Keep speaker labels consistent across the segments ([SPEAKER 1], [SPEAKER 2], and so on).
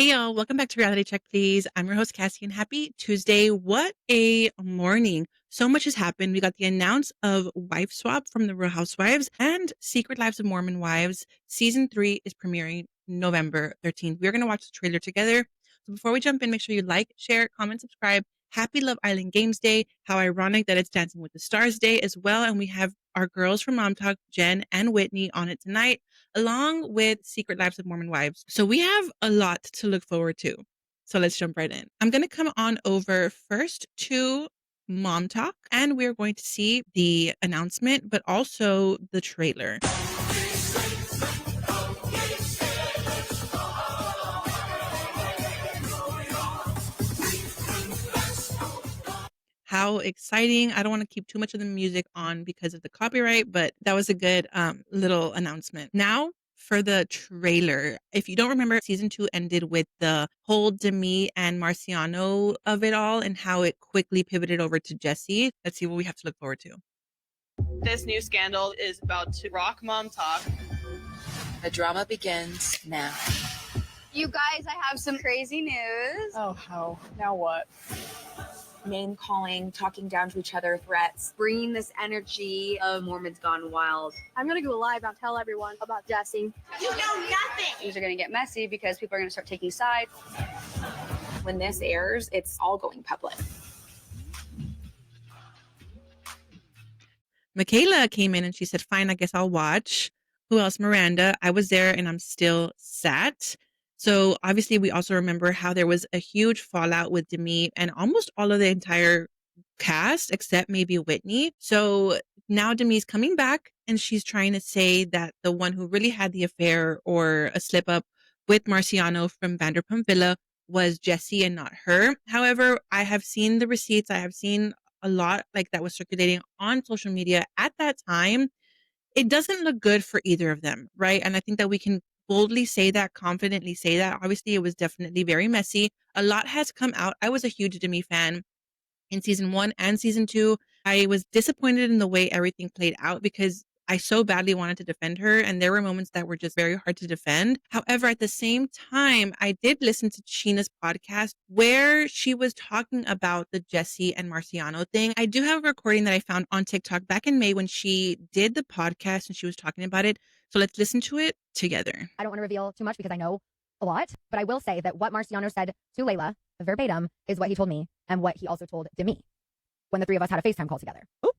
[SPEAKER 1] Hey y'all, welcome back to Reality Check, please. I'm your host, Cassie, and happy Tuesday. What a morning. So much has happened. We got the announce of Wife Swap from the Real Housewives and Secret Lives of Mormon Wives. Season 3 is premiering November 13th. We're going to watch the trailer together. So before we jump in, make sure you like, share, comment, subscribe. Happy Love Island Games Day. How ironic that it's Dancing with the Stars Day as well. And we have our girls from Mom Talk, Jen and Whitney, on it tonight, along with Secret Lives of Mormon Wives. So we have a lot to look forward to. So let's jump right in. I'm going to come on over first to Mom Talk, and we're going to see the announcement, but also the trailer. How exciting. I don't want to keep too much of the music on because of the copyright, but that was a good little announcement. Now for the trailer. If you don't remember, season 2 ended with the whole Demi and Marciano of it all and how it quickly pivoted over to Jessi. Let's see what we have to look forward to.
[SPEAKER 2] This new scandal is about to rock Mom Talk.
[SPEAKER 3] The drama begins now.
[SPEAKER 4] You guys, I have some crazy news.
[SPEAKER 2] Oh, how? Now what?
[SPEAKER 3] Name calling, talking down to each other, threats.
[SPEAKER 4] Bringing this energy of Mormons gone wild.
[SPEAKER 5] I'm going to go live and tell everyone about Jessi.
[SPEAKER 4] You know nothing.
[SPEAKER 5] Things are going to get messy because people are going to start taking sides.
[SPEAKER 3] When this airs, it's all going public.
[SPEAKER 1] Michaela came in and she said, fine, I guess I'll watch. Who else? Miranda. I was there and I'm still sat. So obviously we also remember how there was a huge fallout with Demi and almost all of the entire cast except maybe Whitney. So now Demi's coming back and she's trying to say that the one who really had the affair or a slip up with Marciano from Vanderpump Villa was Jessi and not her. However, I have seen the receipts. I have seen a lot like that was circulating on social media at that time. It doesn't look good for either of them, right? And I think that we can boldly say that, confidently say that. Obviously, it was definitely very messy. A lot has come out. I was a huge Demi fan in season 1 and season 2. I was disappointed in the way everything played out because I so badly wanted to defend her. And there were moments that were just very hard to defend. However, at the same time, I did listen to Scheana's podcast where she was talking about the Jessi and Marciano thing. I do have a recording that I found on TikTok back in May when she did the podcast and she was talking about it. So let's listen to it together.
[SPEAKER 6] I don't want to reveal too much because I know a lot, but I will say that what Marciano said to Layla verbatim is what he told me and what he also told Demi when the three of us had a FaceTime call together.
[SPEAKER 7] Oh,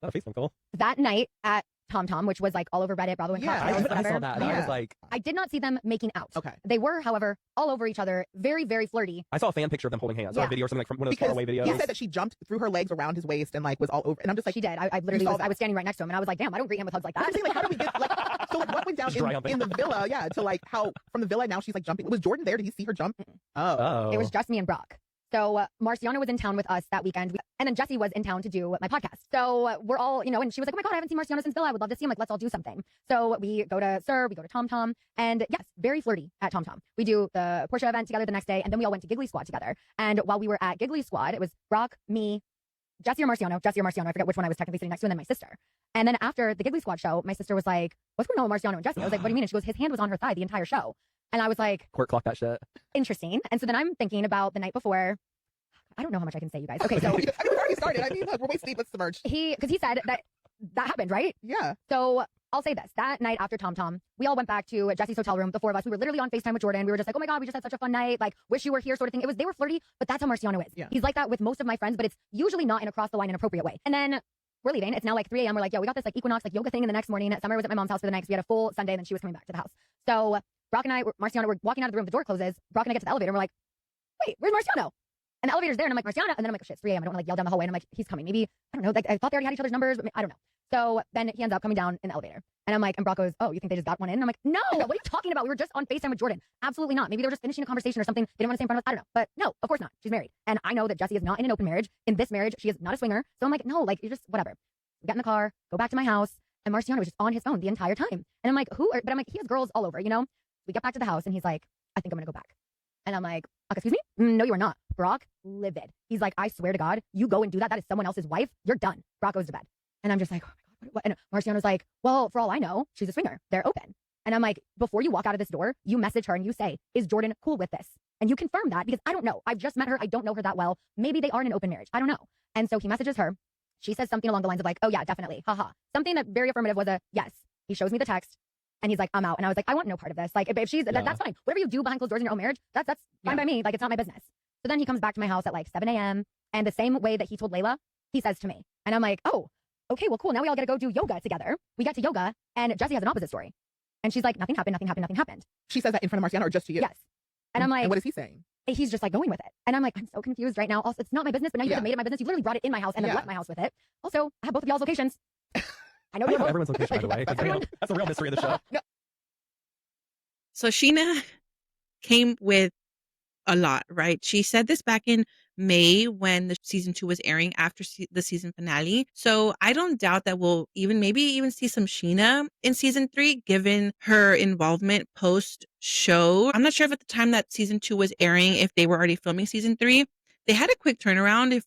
[SPEAKER 7] not a FaceTime call.
[SPEAKER 6] That night at TomTom, which was like all over Reddit, Bravo and
[SPEAKER 7] I
[SPEAKER 6] whatever.
[SPEAKER 7] saw that. And I was like,
[SPEAKER 6] I did not see them making out.
[SPEAKER 7] okay.
[SPEAKER 6] They were, however, all over each other, very, very flirty.
[SPEAKER 7] I saw a fan picture of them holding hands. I saw a video or something like from one of those faraway videos.
[SPEAKER 8] He said that she jumped through her legs around his waist and like was all over. And I'm just like,
[SPEAKER 6] She did. I literally was, I was standing right next to him and I was like, damn, I don't greet him with hugs like that.
[SPEAKER 8] I'm saying, like, how do we get like, so like what went down
[SPEAKER 7] Just dry humping.
[SPEAKER 8] in the villa? Yeah, to like how from the villa now she's like jumping. Was Jordan there? Did he see her jump? Oh,
[SPEAKER 6] It was just me and Brock. So Marciano was in town with us that weekend. And then Jessi was in town to do my podcast. So we're all, and she was like, oh my God, I haven't seen Marciano since Villa. I would love to see him. Like, let's all do something. So we go to Sir, we go to TomTom. And yes, very flirty at TomTom. We do the Porsche event together the next day. And then we all went to Giggly Squad together. And while we were at Giggly Squad, it was Brock, me, Jessi or Marciano. I forget which one I was technically sitting next to, and then my sister. And then after the Giggly Squad show, my sister was like, what's going on with Marciano and Jessi? I was like, what do you mean? And she goes, his hand was on her thigh the entire show. And I was like,
[SPEAKER 7] Court clock that shit.
[SPEAKER 6] interesting. And so then I'm thinking about the night before. I don't know how much I can say, you guys. Okay, so
[SPEAKER 8] I mean, we've already started. I mean, look, we're wasting. Let's submerge.
[SPEAKER 6] because he said that happened, right?
[SPEAKER 8] Yeah.
[SPEAKER 6] So I'll say this. That night after TomTom, we all went back to Jessi's hotel room, the four of us. We were literally on FaceTime with Jordan. We were just like, oh my God, we just had such a fun night. Like, wish you were here sort of thing. They were flirty, but that's how Marciano is.
[SPEAKER 8] Yeah.
[SPEAKER 6] He's like that with most of my friends, but it's usually not in a cross the line inappropriate way. And then we're leaving. It's now like 3 a.m. We're like, yo, we got this like equinox, like yoga thing in the next morning. Summer was at my mom's house for the night because we had a full Sunday and then she was coming back to the house. So Brock and Marciano were walking out of the room. The door closes. Brock and I get to the elevator and we're like, wait, where's Marciano? And the elevator's there, and I'm like, Marciano. And then I'm like, oh shit, it's 3 a.m. I don't want to like yell down the hallway. And I'm like, he's coming. Maybe, I don't know. Like, I thought they already had each other's numbers, but I don't know. So then he ends up coming down in the elevator. And I'm like, and Brock goes, oh, you think they just got one in? And I'm like, no, what are you talking about? We were just on FaceTime with Jordan. Absolutely not. Maybe they were just finishing a conversation or something. They didn't want to say in front of us. I don't know. But no, of course not. She's married. And I know that Jessi is not in an open marriage. In this marriage, she is not a swinger. So I'm like, no, like, you're just whatever. We get in the car, go back to my house, and Marciano was just on his phone the entire time. And I'm like, but I'm like, he has girls all over, We get back to the house, and he's like, I think I'm going to go back. And I'm like, excuse me? No, you are not. Brock, livid. He's like, I swear to God, you go and do that. That is someone else's wife. You're done. Brock goes to bed. And I'm just like, oh my God. What? And Marciano's like, well, for all I know, she's a swinger. They're open. And I'm like, before you walk out of this door, you message her and you say, is Jordan cool with this? And you confirm that because I don't know. I've just met her. I don't know her that well. Maybe they are in an open marriage. I don't know. And so he messages her. She says something along the lines of like, oh yeah, definitely. Haha. Something that very affirmative was a yes. He shows me the text and he's like, I'm out. And I was like, I want no part of this. Like if she's, that's fine. Whatever you do behind closed doors in your own marriage, that's fine by me. Like it's not my business. So then he comes back to my house at like 7 a.m. And the same way that he told Layla, he says to me. And I'm like, oh, okay, well, cool. Now we all got to go do yoga together. We got to yoga and Jessi has an opposite story. And she's like, nothing happened.
[SPEAKER 8] She says that in front of Marciano or just to you?
[SPEAKER 6] Yes. And I'm like,
[SPEAKER 8] and what is he saying?
[SPEAKER 6] He's just like going with it. And I'm like, I'm so confused right now. Also, it's not my business, but now you guys have made it my business. You literally brought it in my house and then left my house with it. Also, I have both of y'all's locations. I know you
[SPEAKER 7] everyone's location, by the way. That's a real mystery of the show.
[SPEAKER 8] No.
[SPEAKER 1] So Scheana came with a lot, right? She said this back in May when the season 2 was airing after the season finale. So I don't doubt that we'll maybe even see some Scheana in season 3, given her involvement post show. I'm not sure if at the time that season 2 was airing, if they were already filming season 3. They had a quick turnaround.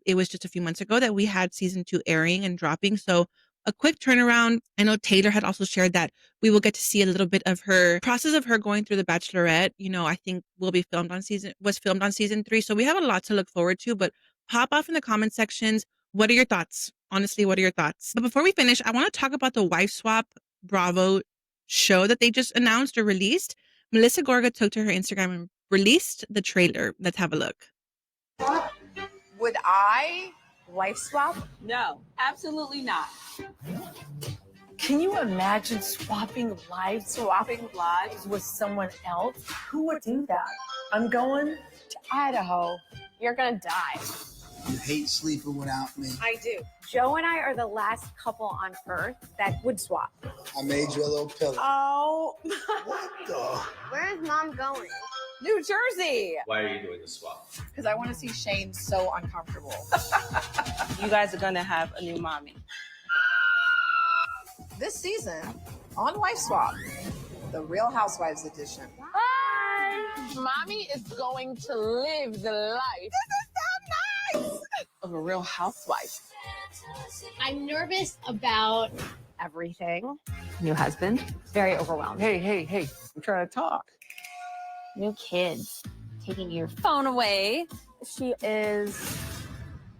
[SPEAKER 1] It was just a few months ago that we had season 2 airing and dropping. So a quick turnaround. I know Taylor had also shared that we will get to see a little bit of her process of her going through The Bachelorette. I think was filmed on season 3. So we have a lot to look forward to, but pop off in the comment sections. What are your thoughts? Honestly, what are your thoughts? But before we finish, I want to talk about the Wife Swap Bravo show that they just announced or released. Melissa Gorga took to her Instagram and released the trailer. Let's have a look.
[SPEAKER 3] Would I wife swap?
[SPEAKER 2] No, absolutely not.
[SPEAKER 9] Can you imagine swapping lives with someone else? Who would do that? I'm going to Idaho.
[SPEAKER 3] You're gonna die.
[SPEAKER 10] You hate sleeping without me.
[SPEAKER 3] I do. Joe and I are the last couple on Earth that would swap.
[SPEAKER 10] I made you a little pillow.
[SPEAKER 3] Oh.
[SPEAKER 10] What the?
[SPEAKER 4] Where is mom going?
[SPEAKER 3] New Jersey.
[SPEAKER 11] Why are you doing the swap?
[SPEAKER 3] Because I want to see Shane so uncomfortable.
[SPEAKER 2] You guys are gonna have a new mommy.
[SPEAKER 3] This season on Wife Swap, the Real Housewives edition.
[SPEAKER 9] Hi! Mommy is going to live the life. This is so nice! Of a real housewife.
[SPEAKER 4] I'm nervous about
[SPEAKER 3] Everything.
[SPEAKER 5] New husband.
[SPEAKER 3] Very overwhelmed.
[SPEAKER 9] Hey, I'm trying to talk.
[SPEAKER 5] New kids. Taking your phone away.
[SPEAKER 3] She is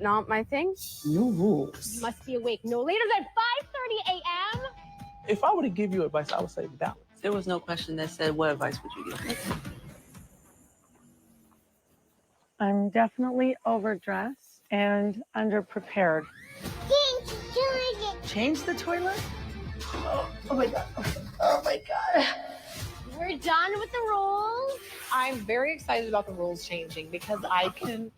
[SPEAKER 3] not my thing.
[SPEAKER 9] New rules.
[SPEAKER 4] you must be awake no later than 5:30 a.m.
[SPEAKER 9] If I were to give you advice, I would say balance.
[SPEAKER 2] There was no question that said, what advice would you give me?
[SPEAKER 9] I'm definitely overdressed and underprepared. Change the toilet? Oh my God. Oh my God.
[SPEAKER 4] We're done with the rules.
[SPEAKER 3] I'm very excited about the rules changing because I can.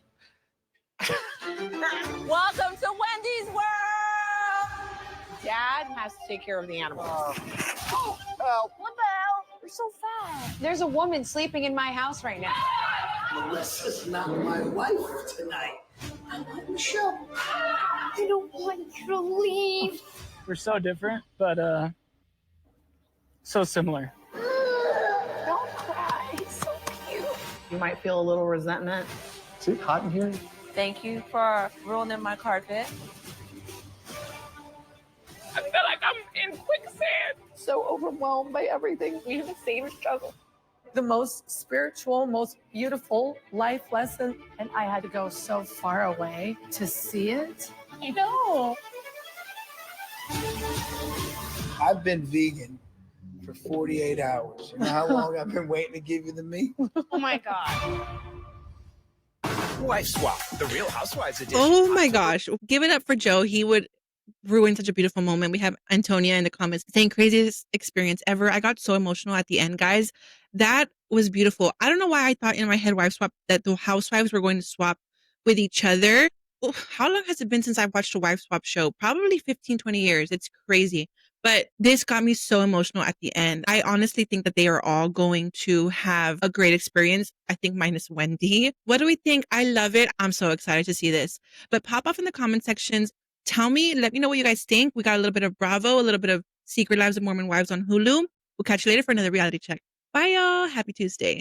[SPEAKER 2] Welcome to Wendy's World!
[SPEAKER 3] Dad has to take care of the animals.
[SPEAKER 4] What the hell? You're so fast.
[SPEAKER 3] There's a woman sleeping in my house right now.
[SPEAKER 10] Melissa's not my wife tonight.
[SPEAKER 4] I want Michelle. I don't want you to leave.
[SPEAKER 9] We're so different, but so similar.
[SPEAKER 3] Don't cry. He's so cute. You might feel a little resentment.
[SPEAKER 9] Is it hot in here?
[SPEAKER 2] Thank you for ruining my carpet.
[SPEAKER 9] I feel like I'm in quicksand.
[SPEAKER 3] So overwhelmed by everything. We have the same struggle.
[SPEAKER 9] The most spiritual, most beautiful life lesson, and I had to go so far away to see it.
[SPEAKER 4] I know.
[SPEAKER 10] I've been vegan for 48 hours. You know how long I've been waiting to give you the meat?
[SPEAKER 4] Oh my God.
[SPEAKER 11] Wife Swap, the Real Housewives edition.
[SPEAKER 1] Oh my gosh. Give it up for Joe. He would ruin such a beautiful moment. We have Antonia in the comments saying craziest experience ever. I got so emotional at the end, guys. That was beautiful. I don't know why I thought in my head Wife Swap that the housewives were going to swap with each other. How long has it been since I've watched a Wife Swap show? Probably 15, 20 years. It's crazy. But this got me so emotional at the end. I honestly think that they are all going to have a great experience. I think minus Wendy. What do we think? I love it. I'm so excited to see this. But pop off in the comment sections. Tell me, let me know what you guys think. We got a little bit of Bravo, a little bit of Secret Lives of Mormon Wives on Hulu. We'll catch you later for another reality check. Bye, y'all. Happy Tuesday.